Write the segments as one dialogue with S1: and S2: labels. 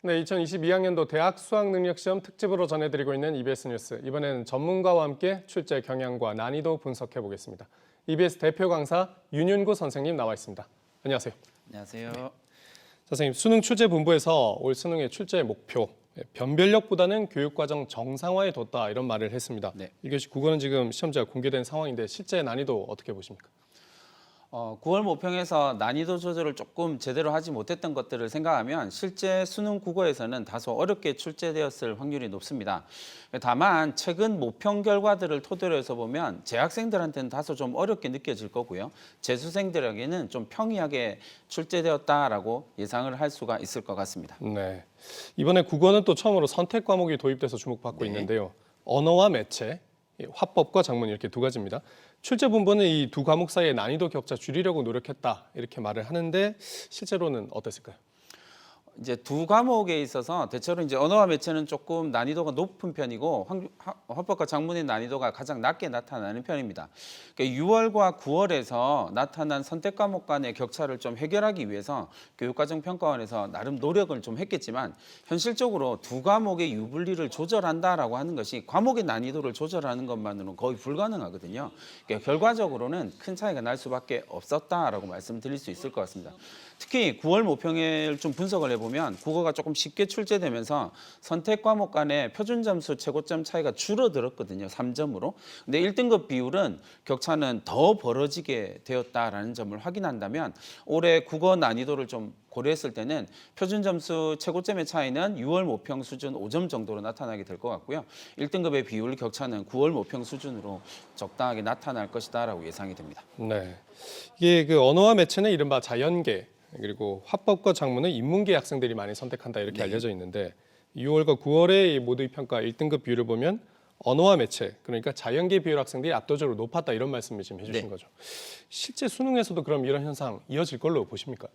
S1: 네, 2022학년도 대학 수학능력시험 특집으로 전해드리고 있는 EBS 뉴스. 이번에는 전문가와 함께 출제 경향과 난이도 분석해 보겠습니다. EBS 대표 강사 윤윤구 선생님 나와 있습니다. 안녕하세요.
S2: 안녕하세요.
S1: 네. 선생님, 수능 출제본부에서 올 수능의 출제 목표, 변별력보다는 교육과정 정상화에 뒀다 이런 말을 했습니다.
S2: 네.
S1: 이것이 국어는 지금 시험지가 공개된 상황인데 실제 난이도 어떻게 보십니까?
S2: 9월 모평에서 난이도 조절을 조금 제대로 하지 못했던 것들을 생각하면 실제 수능 국어에서는 다소 어렵게 출제되었을 확률이 높습니다. 다만 최근 모평 결과들을 토대로 해서 보면 재학생들한테는 다소 좀 어렵게 느껴질 거고요. 재수생들에게는 좀 평이하게 출제되었다라고 예상을 할 수가 있을 것 같습니다.
S1: 네. 이번에 국어는 또 처음으로 선택 과목이 도입돼서 주목받고 있는데요. 언어와 매체, 화법과 작문 이렇게 두 가지입니다. 출제본부는 이 두 과목 사이의 난이도 격차 줄이려고 노력했다 이렇게 말을 하는데 실제로는 어땠을까요?
S2: 이제 두 과목에 있어서 대체로 이제 언어와 매체는 조금 난이도가 높은 편이고 화법과 작문의 난이도가 가장 낮게 나타나는 편입니다. 그러니까 6월과 9월에서 나타난 선택 과목 간의 격차를 좀 해결하기 위해서 교육과정평가원에서 나름 노력을 좀 했겠지만 현실적으로 두 과목의 유불리를 조절한다라고 하는 것이 과목의 난이도를 조절하는 것만으로는 거의 불가능하거든요. 그러니까 결과적으로는 큰 차이가 날 수밖에 없었다라고 말씀드릴 수 있을 것 같습니다. 특히 9월 모평을 좀 분석을 해보면 국어가 조금 쉽게 출제되면서 선택 과목 간의 표준 점수 최고점 차이가 줄어들었거든요. 3점으로. 근데 1등급 비율은 격차는 더 벌어지게 되었다라는 점을 확인한다면 올해 국어 난이도를 좀 고려했을 때는 표준 점수 최고점의 차이는 6월 모평 수준 5점 정도로 나타나게 될 것 같고요. 1등급의 비율 격차는 9월 모평 수준으로 적당하게 나타날 것이다라고 예상이 됩니다.
S1: 네. 이게 그 언어와 매체는 이른바 자연계, 그리고 화법과 작문은 인문계 학생들이 많이 선택한다 이렇게 알려져 있는데 6월과 9월의 모의 평가 1등급 비율을 보면 언어와 매체, 그러니까 자연계 비율 학생들이 압도적으로 높았다 이런 말씀을 지금 해주신 거죠. 실제 수능에서도 그럼 이런 현상 이어질 걸로 보십니까?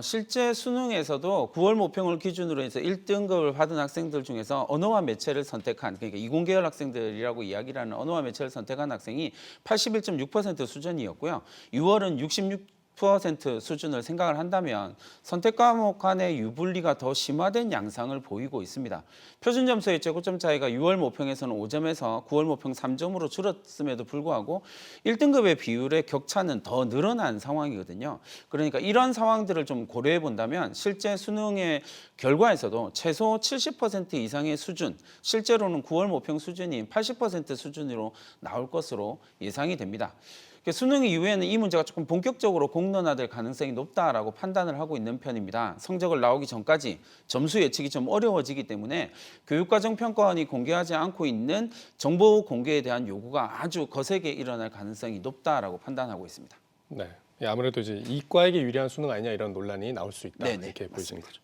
S2: 실제 수능에서도 9월 모평을 기준으로 해서 1등급을 받은 학생들 중에서 언어와 매체를 선택한, 그러니까 이공계열 학생들이라고 이야기를 하는 언어와 매체를 선택한 학생이 81.6% 수준이었고요. 6월은 66% 수준을 생각을 한다면 선택 과목 간의 유불리가 더 심화된 양상을 보이고 있습니다. 표준 점수의 최고점 차이가 6월 모평에서는 5점에서 9월 모평 3점으로 줄었음에도 불구하고 1등급의 비율의 격차는 더 늘어난 상황이거든요. 그러니까 이런 상황들을 좀 고려해 본다면 실제 수능의 결과에서도 최소 70% 이상의 수준, 실제로는 9월 모평 수준인 80% 수준으로 나올 것으로 예상이 됩니다. 수능 이후에는 이 문제가 조금 본격적으로 공론화될 가능성이 높다라고 판단을 하고 있는 편입니다. 성적을 나오기 전까지 점수 예측이 좀 어려워지기 때문에 교육과정평가원이 공개하지 않고 있는 정보 공개에 대한 요구가 아주 거세게 일어날 가능성이 높다라고 판단하고 있습니다.
S1: 네, 아무래도 이제 이과에게 유리한 수능 아니냐 이런 논란이 나올 수 있다
S2: 네네,
S1: 이렇게 보이시는
S2: 맞습니다.
S1: 거죠.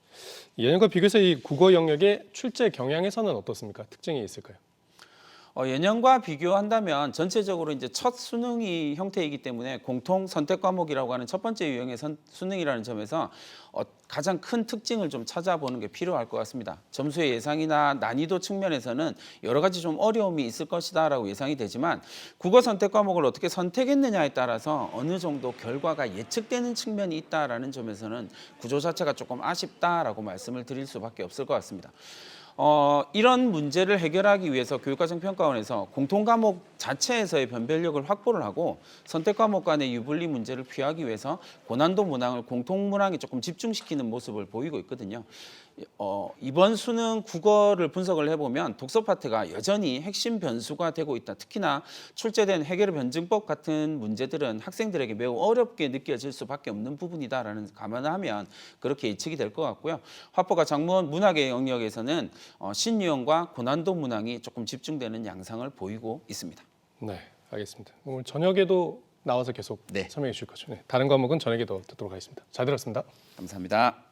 S1: 예년과 비교해서 이 국어 영역의 출제 경향에서는 어떻습니까? 특징이 있을까요?
S2: 예년과 비교한다면 전체적으로 이제 첫 수능이 형태이기 때문에 공통 선택 과목이라고 하는 첫 번째 유형의 수능이라는 점에서 가장 큰 특징을 좀 찾아보는 게 필요할 것 같습니다. 점수의 예상이나 난이도 측면에서는 여러 가지 좀 어려움이 있을 것이다라고 예상이 되지만 국어 선택 과목을 어떻게 선택했느냐에 따라서 어느 정도 결과가 예측되는 측면이 있다라는 점에서는 구조 자체가 조금 아쉽다라고 말씀을 드릴 수밖에 없을 것 같습니다. 이런 문제를 해결하기 위해서 교육과정평가원에서 공통 과목 자체에서의 변별력을 확보를 하고 선택 과목 간의 유불리 문제를 피하기 위해서 고난도 문항을 공통 문항에 조금 집중시키는 모습을 보이고 있거든요. 이번 수능 국어를 분석을 해보면 독서 파트가 여전히 핵심 변수가 되고 있다. 특히나 출제된 해결 변증법 같은 문제들은 학생들에게 매우 어렵게 느껴질 수밖에 없는 부분이다라는 감안을 하면 그렇게 예측이 될 것 같고요. 화법과 작문 문학의 영역에서는 신유형과 고난도 문항이 조금 집중되는 양상을 보이고 있습니다.
S1: 네, 알겠습니다. 오늘 저녁에도 나와서 계속 설명해 주실 거죠. 네, 다른 과목은 저녁에도 듣도록 하겠습니다. 잘 들었습니다.
S2: 감사합니다.